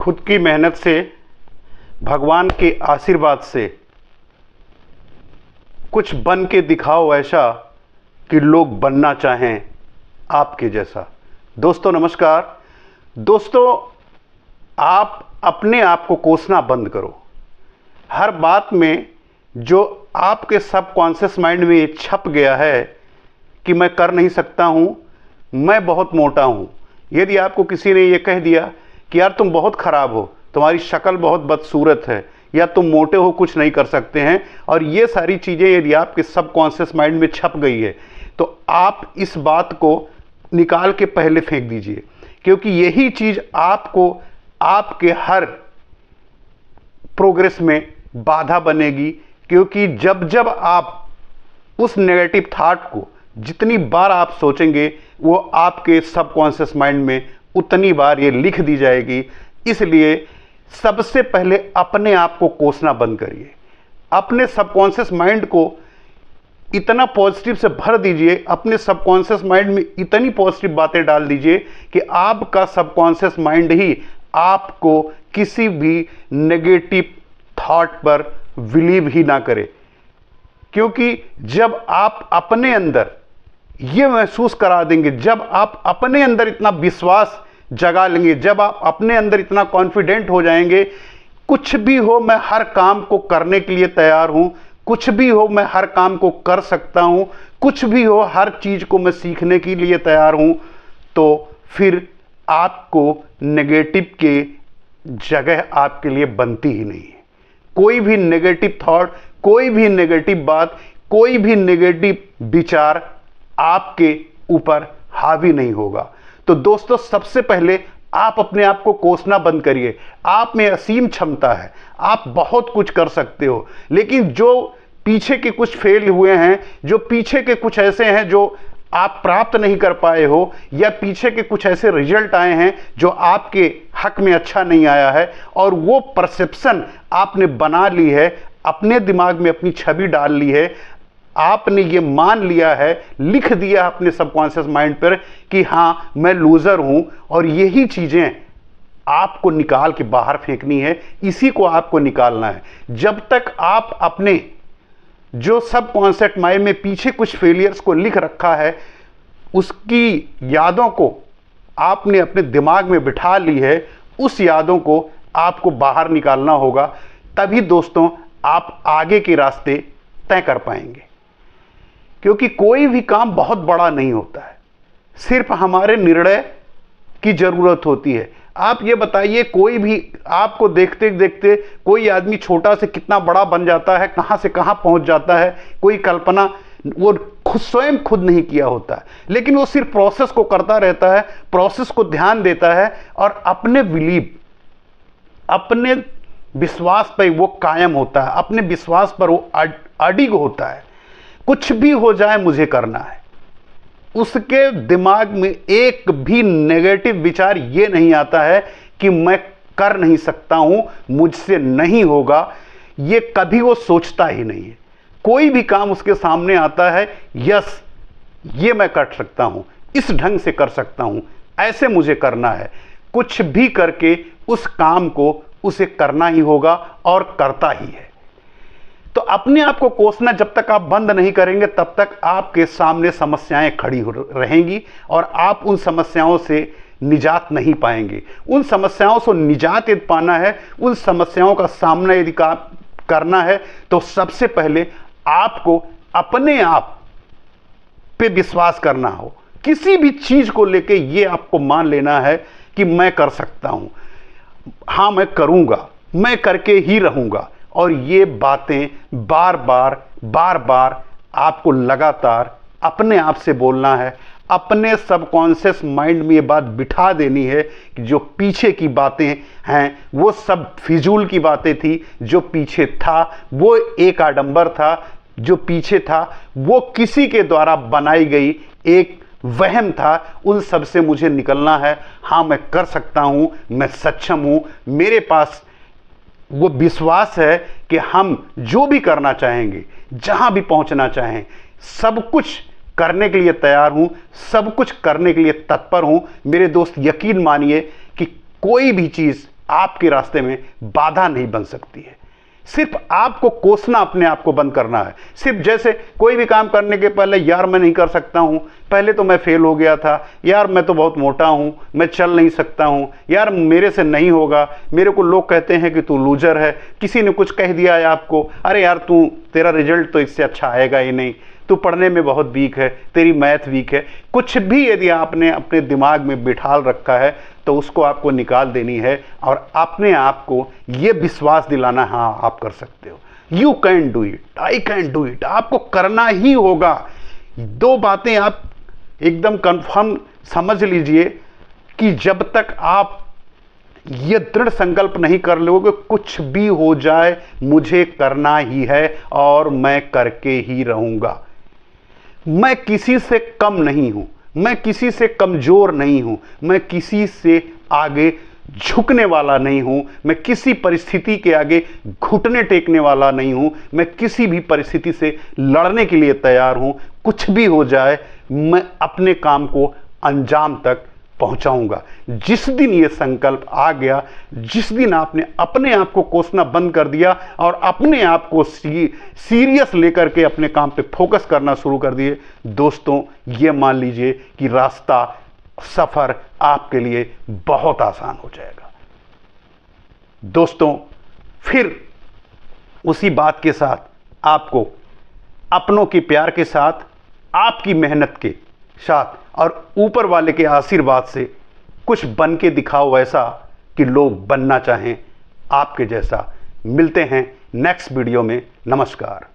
खुद की मेहनत से, भगवान के आशीर्वाद से कुछ बन के दिखाओ ऐसा कि लोग बनना चाहें आपके जैसा। दोस्तों नमस्कार। दोस्तों, आप अपने आप को कोसना बंद करो। हर बात में जो आपके सबकॉन्शियस माइंड में ये छप गया है कि मैं कर नहीं सकता हूँ, मैं बहुत मोटा हूँ। यदि आपको किसी ने ये कह दिया कि यार तुम बहुत ख़राब हो, तुम्हारी शक्ल बहुत बदसूरत है, या तुम मोटे हो, कुछ नहीं कर सकते हैं, और ये सारी चीज़ें यदि आपके सबकॉन्शियस माइंड में छप गई है तो आप इस बात को निकाल के पहले फेंक दीजिए, क्योंकि यही चीज़ आपको आपके हर प्रोग्रेस में बाधा बनेगी। क्योंकि जब जब आप उस नेगेटिव थॉट को जितनी बार आप सोचेंगे वो आपके सबकॉन्शियस माइंड में उतनी बार ये लिख दी जाएगी। इसलिए सबसे पहले अपने आप को कोसना बंद करिए। अपने सबकॉन्शियस माइंड को इतना पॉजिटिव से भर दीजिए, अपने सबकॉन्शियस माइंड में इतनी पॉजिटिव बातें डाल दीजिए कि आपका सबकॉन्शियस माइंड ही आपको किसी भी नेगेटिव थॉट पर बिलीव ही ना करे। क्योंकि जब आप अपने अंदर ये महसूस करा देंगे, जब आप अपने अंदर इतना विश्वास जगा लेंगे, जब आप अपने अंदर इतना कॉन्फिडेंट हो जाएंगे, कुछ भी हो मैं हर काम को करने के लिए तैयार हूं, कुछ भी हो मैं हर काम को कर सकता हूं, कुछ भी हो हर चीज को मैं सीखने के लिए तैयार हूं, तो फिर आपको नेगेटिव के जगह आपके लिए बनती ही नहीं है। कोई भी नेगेटिव थॉट, कोई भी नेगेटिव बात, कोई भी नेगेटिव विचार आपके ऊपर हावी नहीं होगा। तो दोस्तों, सबसे पहले आप अपने आप को कोसना बंद करिए। आप में असीम क्षमता है, आप बहुत कुछ कर सकते हो, लेकिन जो पीछे के कुछ फेल हुए हैं, जो पीछे के कुछ ऐसे हैं जो आप प्राप्त नहीं कर पाए हो, या पीछे के कुछ ऐसे रिजल्ट आए हैं जो आपके हक में अच्छा नहीं आया है, और वो परसेप्शन आपने बना ली है, अपने दिमाग में अपनी छवि डाल ली है, आपने ये मान लिया है, लिख दिया अपने सबकॉन्शियस माइंड पर कि हाँ मैं लूजर हूं, और यही चीजें आपको निकाल के बाहर फेंकनी है। इसी को आपको निकालना है। जब तक आप अपने जो सबकॉन्शियस माइंड में पीछे कुछ फेलियर्स को लिख रखा है, उसकी यादों को आपने अपने दिमाग में बिठा ली है, उस यादों को आपको बाहर निकालना होगा। तभी दोस्तों आप आगे के रास्ते तय कर पाएंगे। क्योंकि कोई भी काम बहुत बड़ा नहीं होता है, सिर्फ हमारे निर्णय की जरूरत होती है। आप ये बताइए, कोई भी आपको देखते देखते कोई आदमी छोटा से कितना बड़ा बन जाता है, कहां से कहां पहुंच जाता है, कोई कल्पना वो स्वयं खुद नहीं किया होता है, लेकिन वो सिर्फ प्रोसेस को करता रहता है, प्रोसेस को ध्यान देता है, और अपने बिलीव, अपने विश्वास पर वो कायम होता है, अपने विश्वास पर वो अडिग होता है। कुछ भी हो जाए मुझे करना है। उसके दिमाग में एक भी नेगेटिव विचार ये नहीं आता है कि मैं कर नहीं सकता हूं, मुझसे नहीं होगा। ये कभी वो सोचता ही नहीं है। कोई भी काम उसके सामने आता है, यस ये मैं कर सकता हूं, इस ढंग से कर सकता हूं, ऐसे मुझे करना है। कुछ भी करके उस काम को उसे करना ही होगा, और करता ही है। तो अपने आप को कोसना जब तक आप बंद नहीं करेंगे, तब तक आपके सामने समस्याएं खड़ी रहेंगी, और आप उन समस्याओं से निजात नहीं पाएंगे। उन समस्याओं से निजात यदि पाना है, उन समस्याओं का सामना यदि करना है, तो सबसे पहले आपको अपने आप पे विश्वास करना हो। किसी भी चीज को लेके ये आपको मान लेना है कि मैं कर सकता हूं, हाँ मैं करूंगा, मैं करके ही रहूंगा। और ये बातें बार बार आपको लगातार अपने आप से बोलना है। अपने सबकॉन्शियस माइंड में ये बात बिठा देनी है कि जो पीछे की बातें हैं वो सब फिजूल की बातें थी। जो पीछे था वो एक आडंबर था, जो पीछे था वो किसी के द्वारा बनाई गई एक वहम था। उन सब से मुझे निकलना है। हाँ मैं कर सकता हूं, मैं सक्षम हूं, मेरे पास वो विश्वास है कि हम जो भी करना चाहेंगे, जहां भी पहुंचना चाहें, सब कुछ करने के लिए तैयार हूं, सब कुछ करने के लिए तत्पर हूं। मेरे दोस्त यकीन मानिए कि कोई भी चीज़ आपके रास्ते में बाधा नहीं बन सकती है। सिर्फ आपको कोसना अपने आप को बंद करना है। सिर्फ जैसे कोई भी काम करने के पहले यार मैं नहीं कर सकता हूँ, पहले तो मैं फेल हो गया था, यार मैं तो बहुत मोटा हूँ, मैं चल नहीं सकता हूँ, यार मेरे से नहीं होगा, मेरे को लोग कहते हैं कि तू लूजर है, किसी ने कुछ कह दिया है आपको, अरे यार तेरा रिजल्ट तो इससे अच्छा आएगा ही नहीं, तू पढ़ने में बहुत वीक है, तेरी मैथ वीक है, कुछ भी यदि आपने अपने दिमाग में बिठाल रखा है तो उसको आपको निकाल देनी है और अपने आप को ये विश्वास दिलाना, हाँ आप कर सकते हो, you can do it, I can do it, आपको करना ही होगा। दो बातें आप एकदम कंफर्म समझ लीजिए कि जब तक आप ये दृढ़ संकल्प नहीं कर लोगे कुछ भी हो जाए मुझे करना ही है और मैं करके ही रहूंगा। मैं किसी से कम नहीं हूं, मैं किसी से कमजोर नहीं हूं, मैं किसी से आगे झुकने वाला नहीं हूं, मैं किसी परिस्थिति के आगे घुटने टेकने वाला नहीं हूं, मैं किसी भी परिस्थिति से लड़ने के लिए तैयार हूं। कुछ भी हो जाए मैं अपने काम को अंजाम तक पहुंचाऊंगा। जिस दिन ये संकल्प आ गया, जिस दिन आपने अपने आप को कोसना बंद कर दिया और अपने आप को सीरियस लेकर के अपने काम पे फोकस करना शुरू कर दिए, दोस्तों ये मान लीजिए कि रास्ता, सफर आपके लिए बहुत आसान हो जाएगा। दोस्तों फिर उसी बात के साथ आपको अपनों के प्यार के साथ, आपकी मेहनत के साथ और ऊपर वाले के आशीर्वाद से कुछ बन के दिखाओ ऐसा कि लोग बनना चाहें आपके जैसा। मिलते हैं नेक्स्ट वीडियो में। नमस्कार।